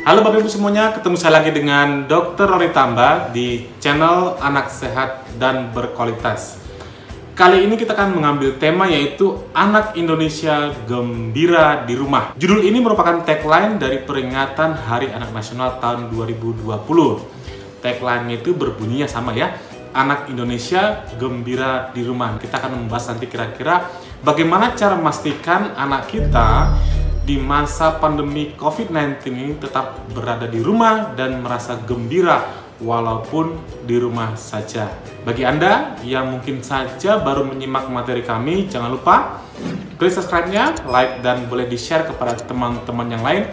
Halo Bapak Ibu semuanya, ketemu saya lagi dengan Dr. Roni Tamba di channel Anak Sehat dan Berkualitas. Kali ini kita akan mengambil tema yaitu Anak Indonesia Gembira di Rumah. Judul ini merupakan tagline dari peringatan Hari Anak Nasional tahun 2020. Tagline itu berbunyinya sama ya, Anak Indonesia Gembira di Rumah. Kita akan membahas nanti kira-kira bagaimana cara memastikan anak kita di masa pandemi COVID-19 ini tetap berada di rumah dan merasa gembira walaupun di rumah saja. Bagi Anda yang mungkin saja baru menyimak materi kami, jangan lupa klik subscribe-nya, like, dan boleh di-share kepada teman-teman yang lain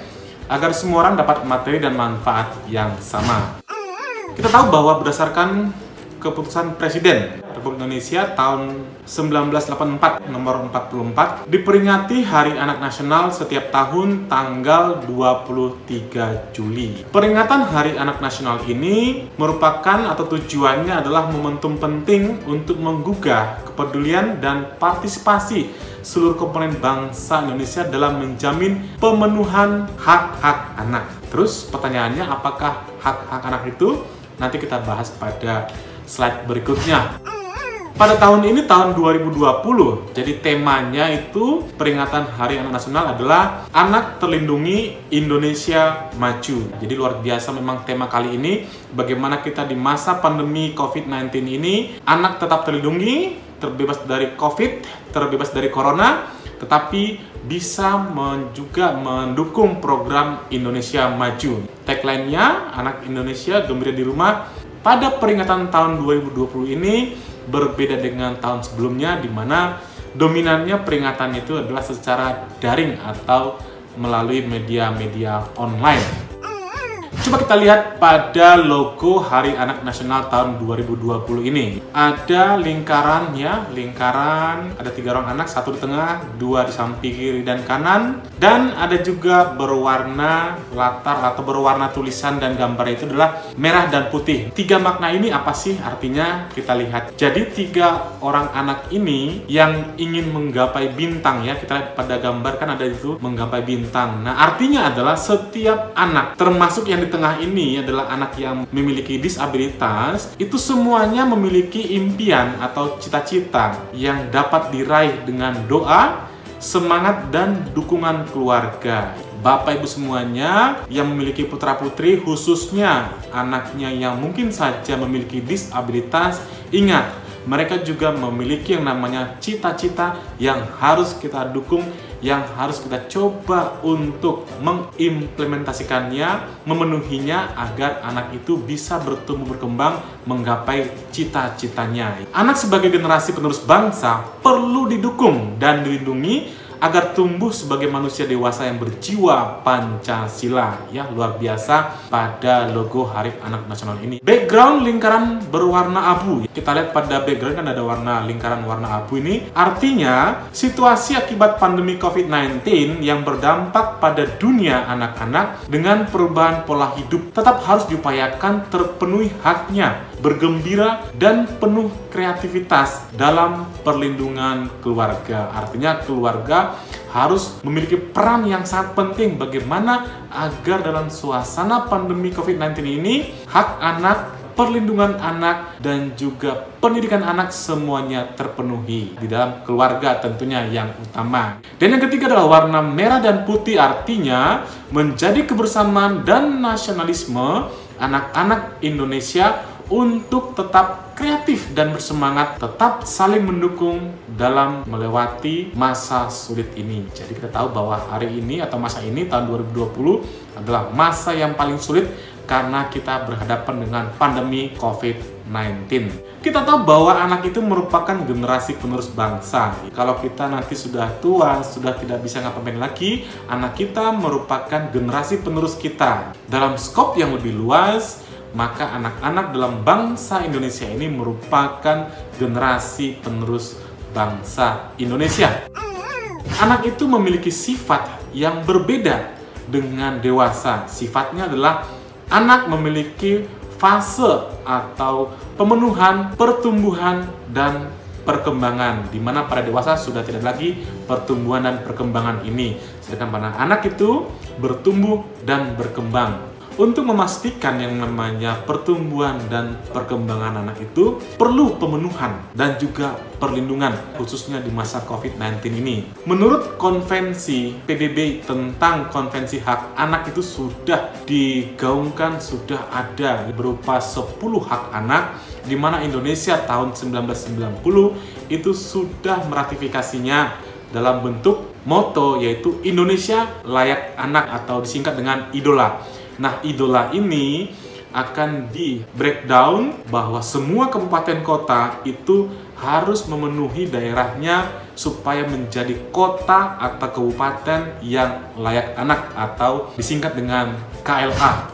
agar semua orang dapat materi dan manfaat yang sama. Kita tahu bahwa berdasarkan keputusan Presiden Republik Indonesia tahun 1984 nomor 44 diperingati Hari Anak Nasional setiap tahun tanggal 23 Juli. Peringatan Hari Anak Nasional ini merupakan atau tujuannya adalah momentum penting untuk menggugah kepedulian dan partisipasi seluruh komponen bangsa Indonesia dalam menjamin pemenuhan hak-hak anak. Terus pertanyaannya, apakah hak-hak anak itu? Nanti kita bahas pada slide berikutnya. Pada tahun ini, tahun 2020, jadi temanya itu peringatan Hari Anak Nasional adalah Anak Terlindungi Indonesia Maju. Jadi luar biasa memang tema kali ini, bagaimana kita di masa pandemi COVID-19 ini, anak tetap terlindungi, terbebas dari COVID, terbebas dari Corona, tetapi bisa juga mendukung program Indonesia Maju. Tagline-nya, Anak Indonesia Gembira di Rumah. Pada peringatan tahun 2020 ini berbeda dengan tahun sebelumnya, di mana dominannya peringatan itu adalah secara daring atau melalui media-media online. Coba kita lihat pada logo Hari Anak Nasional tahun 2020 ini. Ada lingkaran ya, lingkaran, ada 3 orang anak, 1 di tengah, 2 di samping kiri dan kanan, dan ada juga berwarna latar atau berwarna tulisan dan gambar itu adalah merah dan putih. 3 makna ini apa sih artinya? Kita lihat. Jadi 3 orang anak ini yang ingin menggapai bintang ya, kita lihat pada gambar kan ada itu menggapai bintang. Nah, artinya adalah setiap anak, termasuk yang di tengah ini adalah anak yang memiliki disabilitas, itu semuanya memiliki impian atau cita-cita yang dapat diraih dengan doa, semangat, dan dukungan keluarga. Bapak Ibu semuanya yang memiliki putra-putri, khususnya anaknya yang mungkin saja memiliki disabilitas, ingat, mereka juga memiliki yang namanya cita-cita yang harus kita dukung, yang harus kita coba untuk mengimplementasikannya, memenuhinya agar anak itu bisa bertumbuh berkembang menggapai cita-citanya. Anak sebagai generasi penerus bangsa perlu didukung dan dilindungi agar tumbuh sebagai manusia dewasa yang berjiwa Pancasila. Ya, luar biasa pada logo Hari Anak Nasional ini. Background lingkaran berwarna abu. Kita lihat pada background kan ada warna lingkaran warna abu ini. Artinya, situasi akibat pandemi COVID-19 yang berdampak pada dunia anak-anak dengan perubahan pola hidup tetap harus diupayakan terpenuhi haknya, bergembira, dan penuh kreativitas dalam perlindungan keluarga. Artinya keluarga harus memiliki peran yang sangat penting bagaimana agar dalam suasana pandemi COVID-19 ini hak anak, perlindungan anak, dan juga pendidikan anak semuanya terpenuhi di dalam keluarga tentunya yang utama. Dan yang ketiga adalah warna merah dan putih, artinya menjadi kebersamaan dan nasionalisme anak-anak Indonesia untuk tetap kreatif dan bersemangat, tetap saling mendukung dalam melewati masa sulit ini. Jadi kita tahu bahwa hari ini atau masa ini tahun 2020 adalah masa yang paling sulit karena kita berhadapan dengan pandemi COVID-19. Kita tahu bahwa anak itu merupakan generasi penerus bangsa. Kalau kita nanti sudah tua, sudah tidak bisa ngapain lagi, anak kita merupakan generasi penerus kita. Dalam skop yang lebih luas, maka anak-anak dalam bangsa Indonesia ini merupakan generasi penerus bangsa Indonesia. Anak itu memiliki sifat yang berbeda dengan dewasa. Sifatnya adalah anak memiliki fase atau pemenuhan, pertumbuhan, dan perkembangan, di mana pada dewasa sudah tidak lagi pertumbuhan dan perkembangan ini, sedangkan pada anak itu bertumbuh dan berkembang. Untuk memastikan yang namanya pertumbuhan dan perkembangan anak itu perlu pemenuhan dan juga perlindungan, khususnya di masa COVID-19 ini. Menurut konvensi PBB tentang konvensi hak anak itu sudah digaungkan, sudah ada berupa 10 hak anak, di mana Indonesia tahun 1990 itu sudah meratifikasinya dalam bentuk moto, yaitu Indonesia Layak Anak atau disingkat dengan IDOLA. Nah, IDOLA ini akan di breakdown bahwa semua kabupaten kota itu harus memenuhi daerahnya supaya menjadi kota atau kabupaten yang layak anak atau disingkat dengan KLA.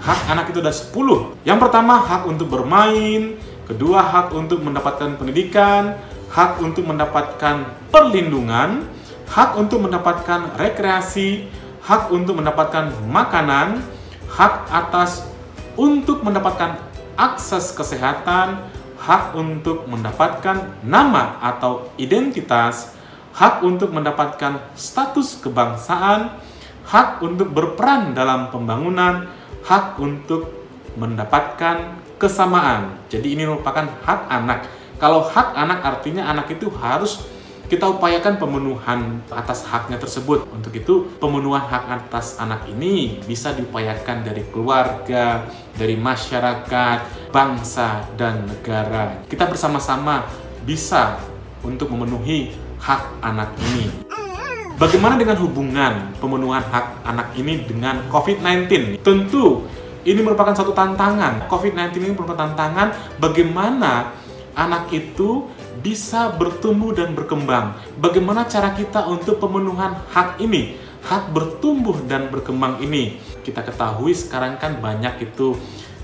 Hak anak itu ada 10. Yang pertama, hak untuk bermain. Kedua, hak untuk mendapatkan pendidikan. Hak untuk mendapatkan perlindungan. Hak untuk mendapatkan rekreasi. Hak untuk mendapatkan makanan, hak atas untuk mendapatkan akses kesehatan, hak untuk mendapatkan nama atau identitas, hak untuk mendapatkan status kebangsaan, hak untuk berperan dalam pembangunan, hak untuk mendapatkan kesamaan. Jadi ini merupakan hak anak. Kalau hak anak artinya anak itu harus kita upayakan pemenuhan atas haknya tersebut. Untuk itu, pemenuhan hak atas anak ini bisa diupayakan dari keluarga, dari masyarakat, bangsa, dan negara. Kita bersama-sama bisa untuk memenuhi hak anak ini. Bagaimana dengan hubungan pemenuhan hak anak ini dengan COVID-19? Tentu, ini merupakan satu tantangan. COVID-19 ini merupakan tantangan bagaimana anak itu bisa bertumbuh dan berkembang. Bagaimana cara kita untuk pemenuhan hak ini, hak bertumbuh dan berkembang ini? Kita ketahui sekarang kan banyak itu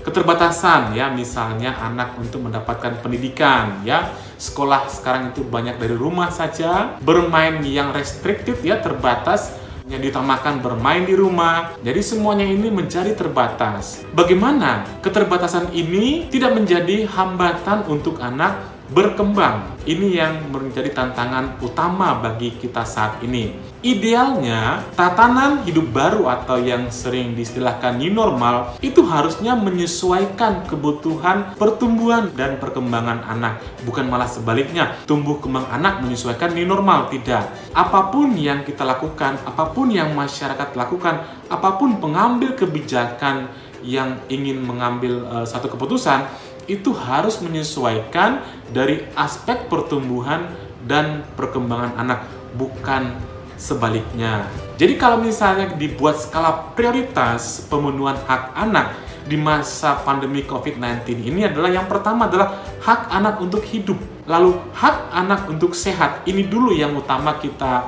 keterbatasan ya, misalnya anak untuk mendapatkan pendidikan ya. Sekolah sekarang itu banyak dari rumah saja, bermain yang restricted ya, terbatas. Yang diutamakan bermain di rumah, jadi semuanya ini menjadi terbatas. Bagaimana keterbatasan ini tidak menjadi hambatan untuk anak berkembang? Ini yang menjadi tantangan utama bagi kita saat ini. Idealnya, tatanan hidup baru atau yang sering diistilahkan new normal itu harusnya menyesuaikan kebutuhan pertumbuhan dan perkembangan anak. Bukan malah sebaliknya, tumbuh kembang anak menyesuaikan new normal, tidak. Apapun yang kita lakukan, apapun yang masyarakat lakukan, apapun pengambil kebijakan yang ingin mengambil satu keputusan, itu harus menyesuaikan dari aspek pertumbuhan dan perkembangan anak, bukan sebaliknya. Jadi kalau misalnya dibuat skala prioritas pemenuhan hak anak di masa pandemi COVID-19 ini adalah yang pertama adalah hak anak untuk hidup. Lalu hak anak untuk sehat, ini dulu yang utama kita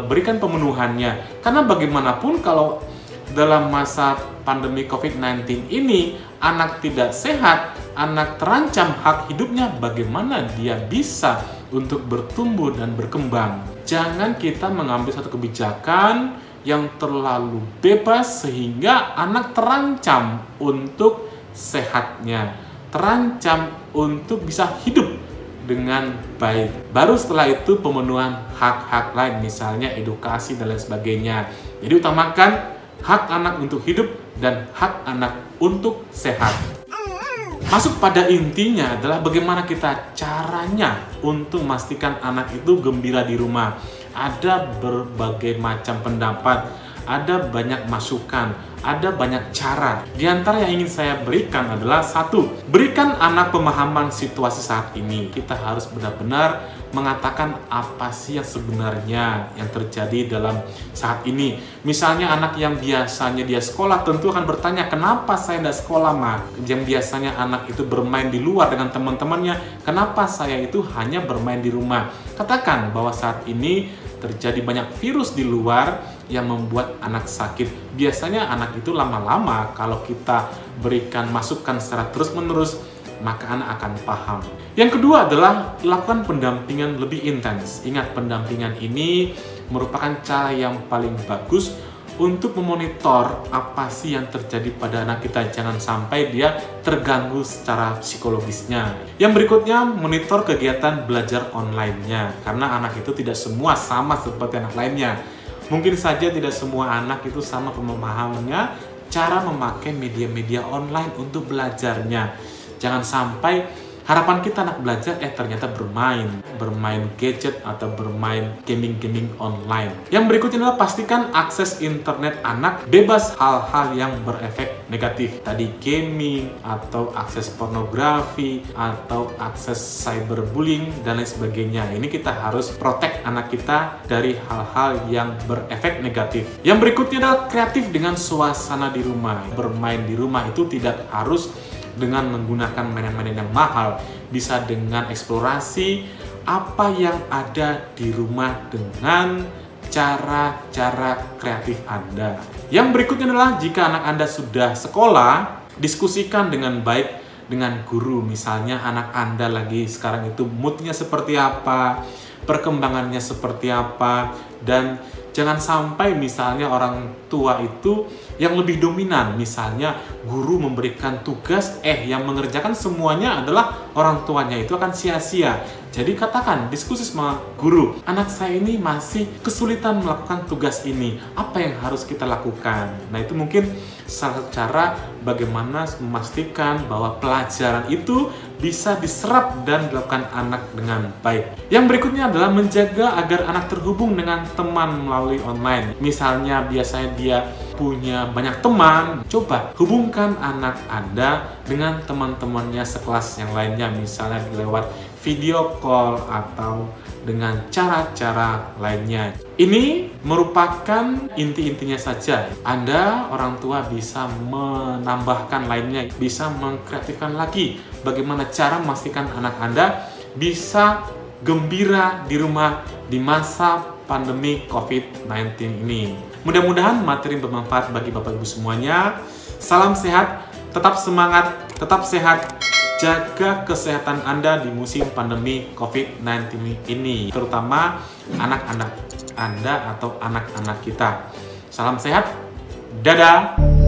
berikan pemenuhannya. Karena bagaimanapun kalau dalam masa pandemi COVID-19 ini anak tidak sehat, anak terancam hak hidupnya, bagaimana dia bisa untuk bertumbuh dan berkembang? Jangan kita mengambil satu kebijakan yang terlalu bebas sehingga anak terancam untuk sehatnya, terancam untuk bisa hidup dengan baik. Baru setelah itu pemenuhan hak-hak lain, misalnya edukasi dan lain sebagainya. Jadi utamakan hak anak untuk hidup dan hak anak untuk sehat. Masuk pada intinya adalah bagaimana kita caranya untuk memastikan anak itu gembira di rumah. Ada berbagai macam pendapat, ada banyak masukan, ada banyak cara. Di antara yang ingin saya berikan adalah satu, berikan anak pemahaman situasi saat ini. Kita harus benar-benar mengatakan apa sih yang sebenarnya yang terjadi dalam saat ini. Misalnya anak yang biasanya dia sekolah tentu akan bertanya, kenapa saya tidak sekolah, Ma? Yang biasanya anak itu bermain di luar dengan teman-temannya, kenapa saya itu hanya bermain di rumah? Katakan bahwa saat ini terjadi banyak virus di luar yang membuat anak sakit. Biasanya anak itu lama-lama kalau kita berikan masukan secara terus-menerus, maka anak akan paham. Yang kedua adalah lakukan pendampingan lebih intens. Ingat, pendampingan ini merupakan cara yang paling bagus untuk memonitor apa sih yang terjadi pada anak kita. Jangan sampai dia terganggu secara psikologisnya. Yang berikutnya, monitor kegiatan belajar online-nya. Karena anak itu tidak semua sama seperti anak lainnya. Mungkin saja tidak semua anak itu sama pemahamannya cara memakai media-media online untuk belajarnya. Jangan sampai harapan kita anak belajar ternyata bermain gadget atau bermain gaming online. Yang berikutnya adalah pastikan akses internet anak bebas hal-hal yang berefek negatif. Tadi gaming atau akses pornografi atau akses cyberbullying dan lain sebagainya. Ini kita harus protect anak kita dari hal-hal yang berefek negatif. Yang berikutnya adalah kreatif dengan suasana di rumah. Bermain di rumah itu tidak harus dengan menggunakan mainan-mainan yang mahal, bisa dengan eksplorasi apa yang ada di rumah dengan cara-cara kreatif Anda. Yang berikutnya adalah jika anak Anda sudah sekolah, diskusikan dengan baik dengan guru. Misalnya anak Anda lagi sekarang itu moodnya seperti apa, perkembangannya seperti apa, dan jangan sampai misalnya orang tua itu yang lebih dominan. Misalnya guru memberikan tugas, yang mengerjakan semuanya adalah orang tuanya, itu akan sia-sia. Jadi katakan, diskusi sama guru, anak saya ini masih kesulitan melakukan tugas ini, apa yang harus kita lakukan? Nah, itu mungkin salah satu cara bagaimana memastikan bahwa pelajaran itu bisa diserap dan dilakukan anak dengan baik. Yang berikutnya adalah menjaga agar anak terhubung dengan teman melalui online. Misalnya biasanya dia punya banyak teman, coba hubungkan anak Anda dengan teman-temannya sekelas yang lainnya, misalnya lewat video call atau dengan cara-cara lainnya. Ini merupakan inti-intinya saja. Anda, orang tua, bisa menambahkan lainnya, bisa mengkreatifkan lagi bagaimana cara memastikan anak Anda bisa gembira di rumah di masa pandemi COVID-19 ini. Mudah-mudahan materi bermanfaat bagi Bapak Ibu semuanya. Salam sehat, tetap semangat, tetap sehat. Jaga kesehatan Anda di musim pandemi COVID-19 ini, terutama anak-anak Anda atau anak-anak kita. Salam sehat, dadah!